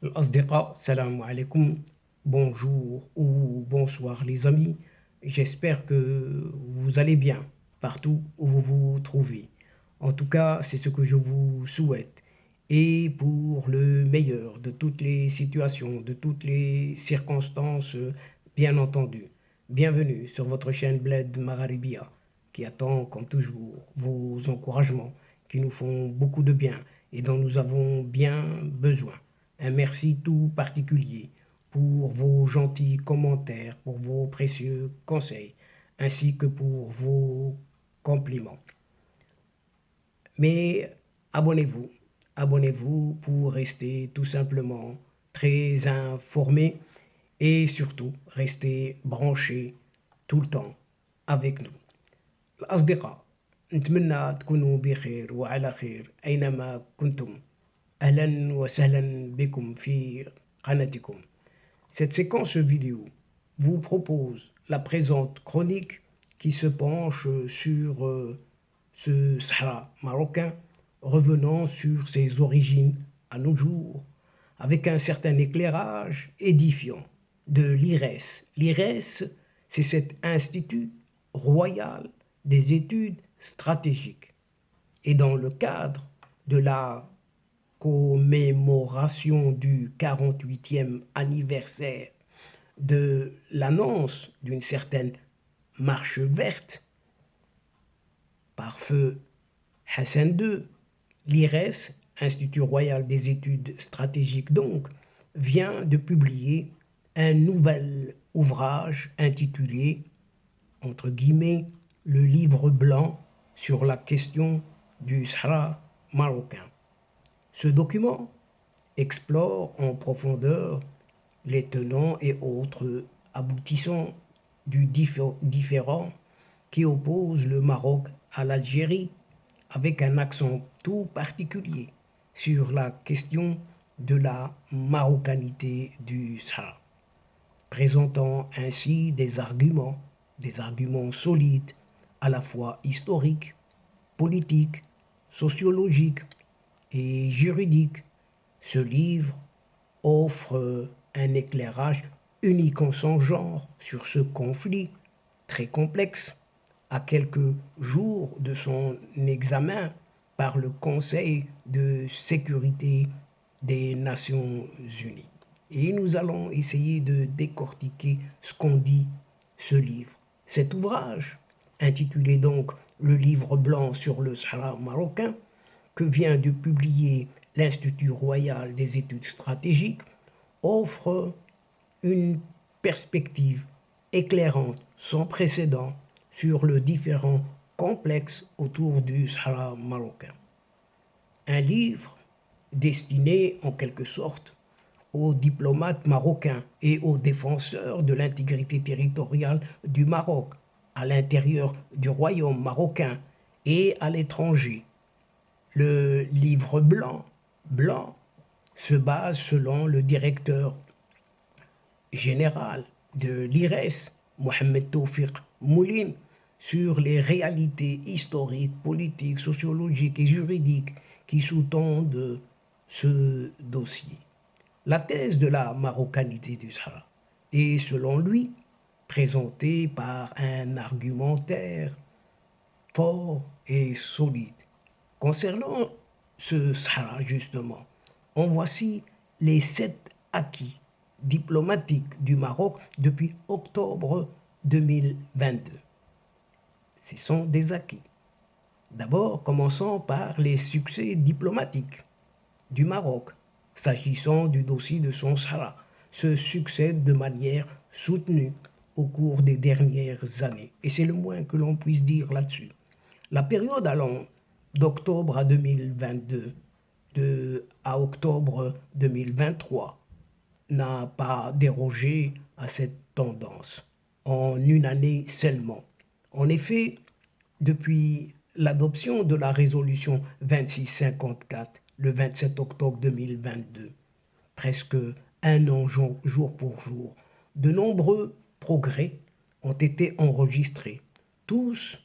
الأصدقاء salam alaikum, bonjour ou bonsoir les amis. J'espère que vous allez bien partout où vous vous trouvez. En tout cas, c'est ce que je vous souhaite. Et pour le meilleur de toutes les situations, de toutes les circonstances, bien entendu. Bienvenue sur votre chaîne Bled Magharibia, qui attend comme toujours vos encouragements, qui nous font beaucoup de bien et dont nous avons bien besoin. Un merci tout particulier pour vos gentils commentaires, pour vos précieux conseils, ainsi que pour vos compliments. Mais abonnez-vous, abonnez-vous pour rester tout simplement très informé et surtout rester branché tout le temps avec nous. الأصدقاء، نتمنى تكونوا بخير وعلى خير أينما كنتم. أهلا وسهلا بكم في قناتكم. Cette séquence vidéo vous propose la présente chronique qui se penche sur ce Sahara marocain, revenant sur ses origines à nos jours, avec un certain éclairage édifiant de l'IRES. L'IRES, c'est cet institut royal des études stratégiques. Et dans le cadre de la commémoration du 48e anniversaire de l'annonce d'une certaine marche verte par feu Hassan II, l'IRES, Institut royal des études stratégiques donc, vient de publier un nouvel ouvrage intitulé, entre guillemets, le livre blanc sur la question du Sahara marocain. Ce document explore en profondeur les tenants et autres aboutissants du différend qui oppose le Maroc à l'Algérie, avec un accent tout particulier sur la question de la marocanité du Sahara, présentant ainsi des arguments solides, à la fois historiques, politiques, sociologiques et juridiques. Ce livre offre un éclairage unique en son genre sur ce conflit très complexe à quelques jours de son examen par le Conseil de sécurité des Nations Unies. Et nous allons essayer de décortiquer ce qu'en dit ce livre. Cet ouvrage, intitulé donc Le livre blanc sur le Sahara marocain, que vient de publier l'Institut royal des études stratégiques, offre une perspective éclairante sans précédent sur le différent complexe autour du Sahara marocain. Un livre destiné en quelque sorte aux diplomates marocains et aux défenseurs de l'intégrité territoriale du Maroc, à l'intérieur du royaume marocain et à l'étranger. Le livre blanc se base selon le directeur général de l'IRES, Mohamed Tawfiq Moulin, sur les réalités historiques, politiques, sociologiques et juridiques qui sous-tendent ce dossier. La thèse de la marocanité du Sahara est, selon lui, présentée par un argumentaire fort et solide. Concernant ce Sahara, justement, en voici les 7 acquis diplomatiques du Maroc depuis octobre 2022. Ce sont des acquis. D'abord, commençons par les succès diplomatiques du Maroc s'agissant du dossier de son Sahara. Se succèdent de manière soutenue au cours des dernières années. Et c'est le moins que l'on puisse dire là-dessus. La période allant d'octobre à 2022 à octobre 2023 n'a pas dérogé à cette tendance en une année seulement. En effet, depuis l'adoption de la résolution 2654 le 27 octobre 2022, presque un an jour pour jour, de nombreux progrès ont été enregistrés, tous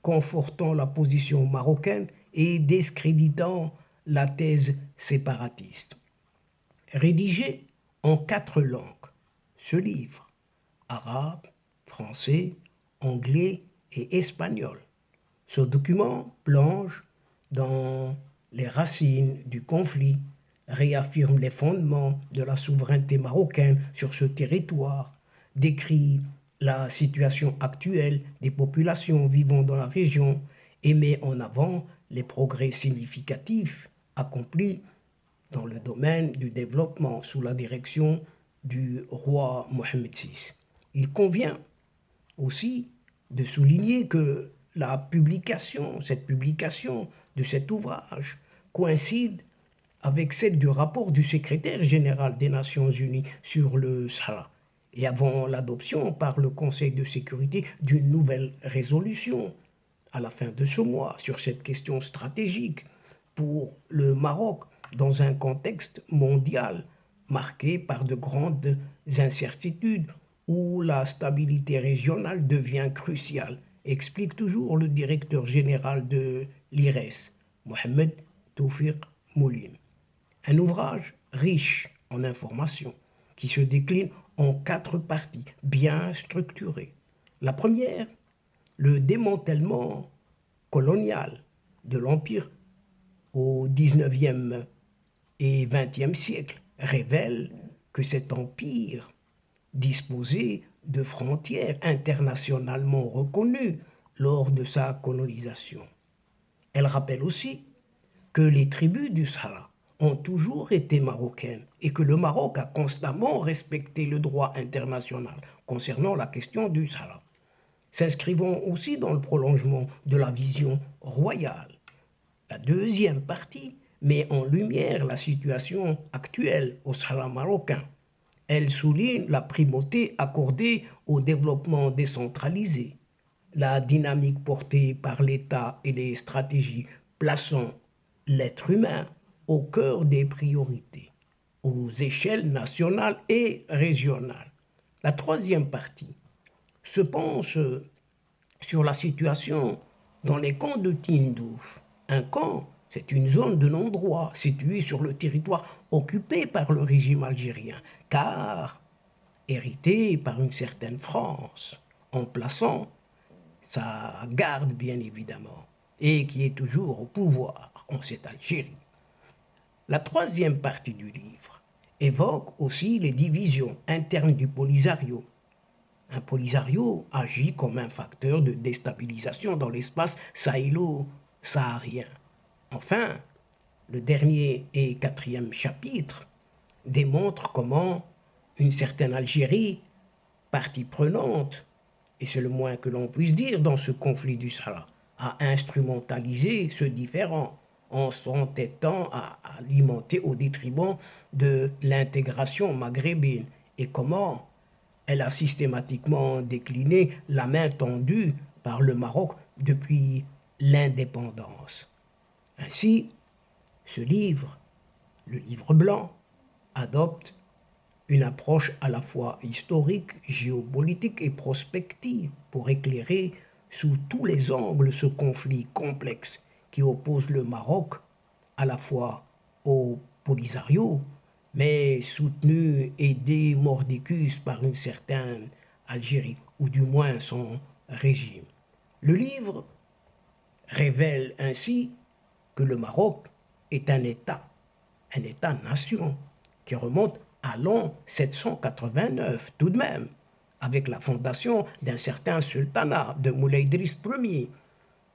confortant la position marocaine et discréditant la thèse séparatiste. rédigé en 4 langues. Ce livre, arabe, français, anglais et espagnol. Ce document plonge dans les racines du conflit, réaffirme les fondements de la souveraineté marocaine sur ce territoire, décrit la situation actuelle des populations vivant dans la région et met en avant les progrès significatifs accomplis dans le domaine du développement sous la direction du roi Mohamed VI. Il convient aussi de souligner que cette publication de cet ouvrage coïncide avec celle du rapport du secrétaire général des Nations Unies sur le Sahara et avant l'adoption par le Conseil de sécurité d'une nouvelle résolution à la fin de ce mois sur cette question stratégique pour le Maroc dans un contexte mondial marqué par de grandes incertitudes où la stabilité régionale devient cruciale, explique toujours le directeur général de l'IRES, Mohamed Toufiq Moulim. Un ouvrage riche en informations qui se décline en 4 parties bien structurées. La première, le démantèlement colonial de l'Empire au XIXe et XXe siècle, révèle que cet empire disposait de frontières internationalement reconnues lors de sa colonisation. Elle rappelle aussi que les tribus du Sahara ont toujours été marocaines et que le Maroc a constamment respecté le droit international concernant la question du Sahara, s'inscrivant aussi dans le prolongement de la vision royale. La deuxième partie met en lumière la situation actuelle au Sahara marocain. Elle souligne la primauté accordée au développement décentralisé, la dynamique portée par l'État et les stratégies plaçant l'être humain au cœur des priorités, aux échelles nationales et régionales. La troisième partie se penche sur la situation dans les camps de Tindouf. Un camp, c'est une zone de non-droit située sur le territoire occupé par le régime algérien, car hérité par une certaine France, en plaçant sa garde bien évidemment, et qui est toujours au pouvoir en cette Algérie. La troisième partie du livre évoque aussi les divisions internes du Polisario. Un Polisario agit comme un facteur de déstabilisation dans l'espace sahélo-saharien. Enfin, le dernier et 4e chapitre démontre comment une certaine Algérie, partie prenante, et c'est le moins que l'on puisse dire dans ce conflit du Sahara, a instrumentalisé ce différend en s'entêtant à alimenter au détriment de l'intégration maghrébine et comment elle a systématiquement décliné la main tendue par le Maroc depuis l'indépendance. Ainsi, ce livre, le livre blanc, adopte une approche à la fois historique, géopolitique et prospective pour éclairer sous tous les angles ce conflit complexe qui oppose le Maroc à la fois au Polisario, mais soutenu, aidé mordicus par une certaine Algérie, ou du moins son régime. Le livre révèle ainsi que le Maroc est un État-nation, qui remonte à l'an 789 tout de même, avec la fondation d'un certain sultanat de Moulay Idriss Ier,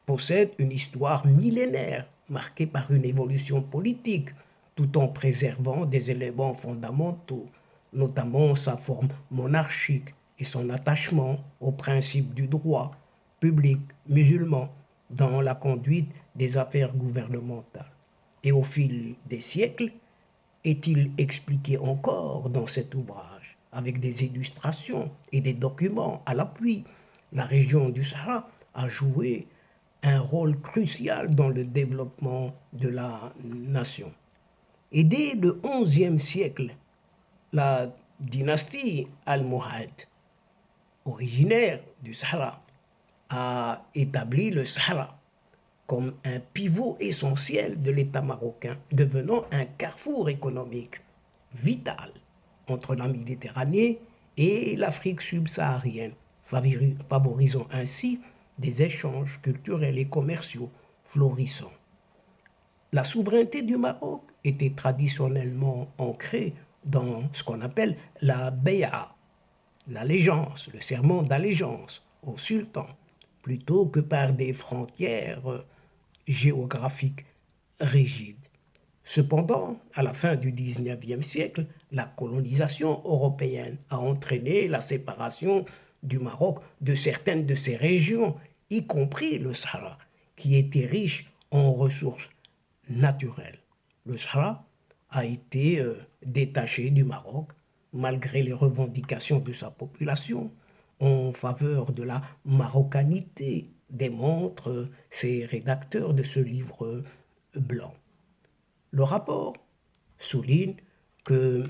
possède une histoire millénaire marquée par une évolution politique, tout en préservant des éléments fondamentaux, notamment sa forme monarchique et son attachement aux principes du droit public musulman dans la conduite des affaires gouvernementales. Et au fil des siècles, est-il expliqué encore dans cet ouvrage, avec des illustrations et des documents à l'appui. La région du Sahara a joué un rôle crucial dans le développement de la nation. Et dès le XIe siècle, la dynastie almohade, originaire du Sahara, a établi le Sahara comme un pivot essentiel de l'État marocain, devenant un carrefour économique vital entre la Méditerranée et l'Afrique subsaharienne, favorisant ainsi des échanges culturels et commerciaux florissants. La souveraineté du Maroc était traditionnellement ancrée dans ce qu'on appelle la Beya, l'allégeance, le serment d'allégeance au sultan, plutôt que par des frontières géographiques rigides. Cependant, à la fin du XIXe siècle, la colonisation européenne a entraîné la séparation du Maroc de certaines de ses régions, y compris le Sahara, qui était riche en ressources naturelles. Le Sahara a été détaché du Maroc malgré les revendications de sa population en faveur de la marocanité, démontrent ces rédacteurs de ce livre blanc. Le rapport souligne que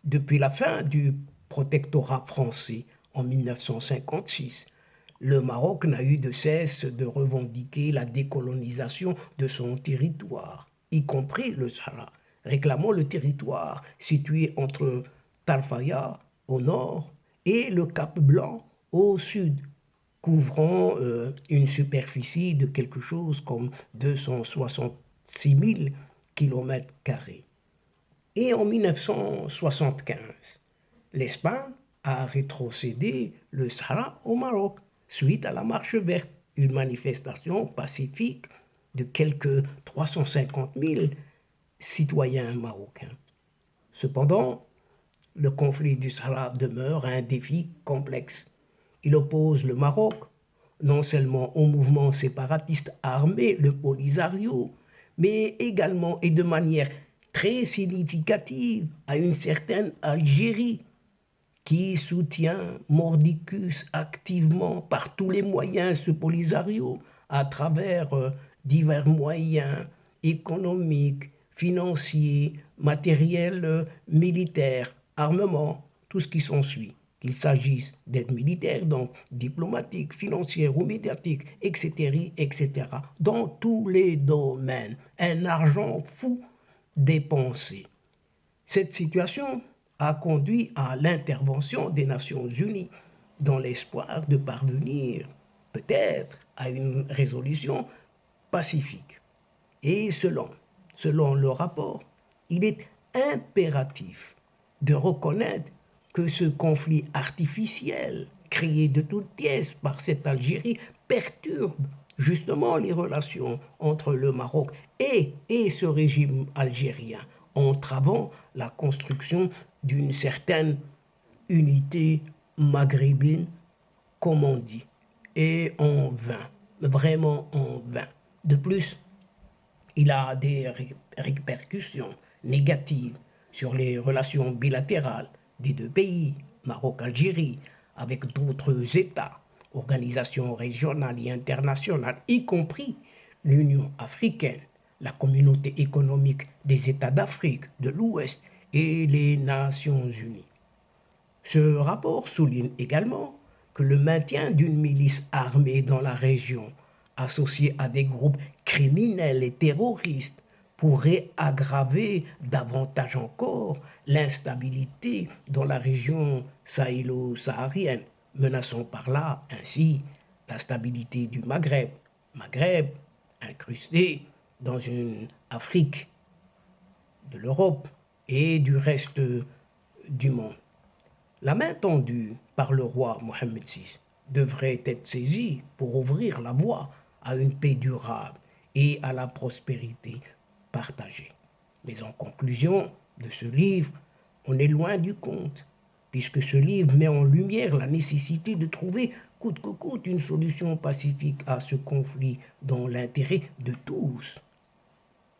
depuis la fin du protectorat français en 1956, le Maroc n'a eu de cesse de revendiquer la décolonisation de son territoire, y compris le Sahara, réclamant le territoire situé entre Tarfaya au nord et le Cap Blanc au sud, couvrant une superficie de quelque chose comme 266 000 km². Et en 1975, l'Espagne a rétrocédé le Sahara au Maroc suite à la Marche verte, une manifestation pacifique de quelques 350 000 citoyens marocains. Cependant, le conflit du Sahara demeure un défi complexe. Il oppose le Maroc non seulement au mouvement séparatiste armé, le Polisario, mais également et de manière très significative à une certaine Algérie qui soutient mordicus activement par tous les moyens ce Polisario à travers divers moyens économiques, financiers, matériels militaires, armement, tout ce qui s'ensuit, qu'il s'agisse d'aide militaire, donc diplomatique, financière ou médiatique, etc., etc., dans tous les domaines. Un argent fou dépensé. Cette situation a conduit à l'intervention des Nations Unies dans l'espoir de parvenir peut-être à une résolution pacifique. Et selon le rapport, il est impératif de reconnaître que ce conflit artificiel créé de toutes pièces par cette Algérie perturbe justement les relations entre le Maroc et ce régime algérien, entravant la construction d'une certaine unité maghrébine, comme on dit, et en vain, vraiment en vain. De plus, il a des répercussions négatives sur les relations bilatérales des deux pays, Maroc-Algérie, avec d'autres États, organisations régionales et internationales, y compris l'Union africaine, la communauté économique des États d'Afrique de l'Ouest et les Nations unies. Ce rapport souligne également que le maintien d'une milice armée dans la région, associée à des groupes criminels et terroristes, pourrait aggraver davantage encore l'instabilité dans la région sahélo-saharienne, menaçant par là ainsi la stabilité du Maghreb, Maghreb incrusté dans une Afrique de l'Europe et du reste du monde. La main tendue par le roi Mohammed VI devrait être saisie pour ouvrir la voie à une paix durable et à la prospérité partagée. Mais en conclusion de ce livre, on est loin du compte, puisque ce livre met en lumière la nécessité de trouver coûte que coûte une solution pacifique à ce conflit dans l'intérêt de tous.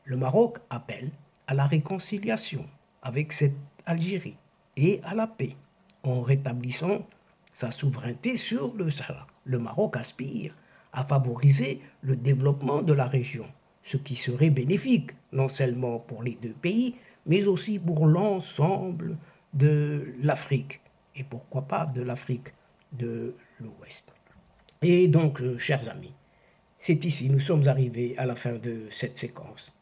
Le Maroc appelle à la réconciliation avec cette Algérie et à la paix en rétablissant sa souveraineté sur le Sahara. Le Maroc aspire à favoriser le développement de la région, ce qui serait bénéfique non seulement pour les deux pays, mais aussi pour l'ensemble de l'Afrique, et pourquoi pas de l'Afrique de l'Ouest. Et donc, chers amis, c'est ici, nous sommes arrivés à la fin de cette séquence.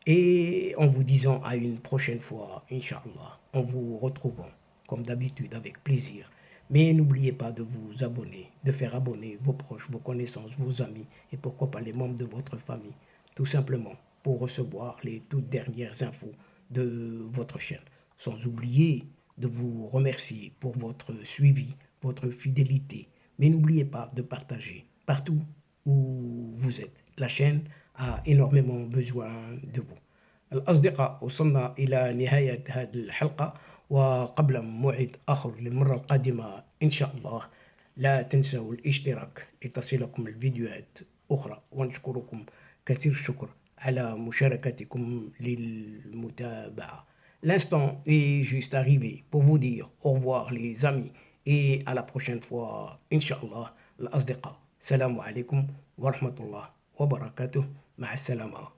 Et en vous disant à une prochaine fois, Inch'Allah, en vous retrouvant comme d'habitude avec plaisir. Mais n'oubliez pas de vous abonner, de faire abonner vos proches, vos connaissances, vos amis et pourquoi pas les membres de votre famille, tout simplement pour recevoir les toutes dernières infos de votre chaîne. Sans oublier de vous remercier pour votre suivi, votre fidélité. Mais n'oubliez pas de partager partout où vous êtes. La chaîne a énormément besoin de vous. الأصدقاء وصلنا إلى نهاية هذه الحلقة وقبل موعد آخر للمرة القادمة إن شاء الله لا تنسوا الاشتراك لتصلكم الفيديوهات أخرى ونشكركم كثير الشكر على مشاركتكم للمتابعة. L'instant est juste arrivé pour vous dire au revoir les amis et à la prochaine fois Inch'Allah الأصدقاء. السلام عليكم ورحمة الله وبركاته. مع السلامة.